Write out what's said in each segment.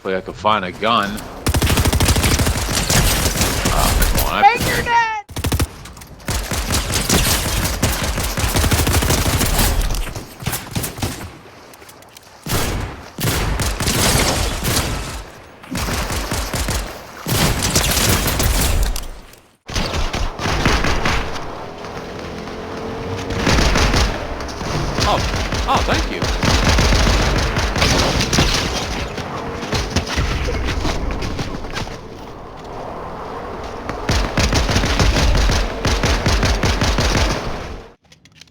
Hopefully I can find a gun. Oh, come on. Take your net! Oh, thank you.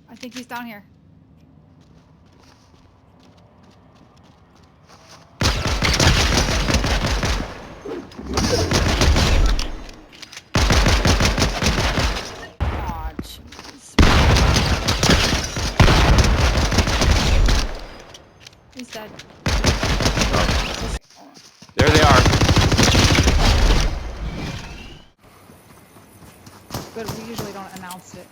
I think he's down here. Aw, jeez. He's dead. There they are. But we usually don't announce it.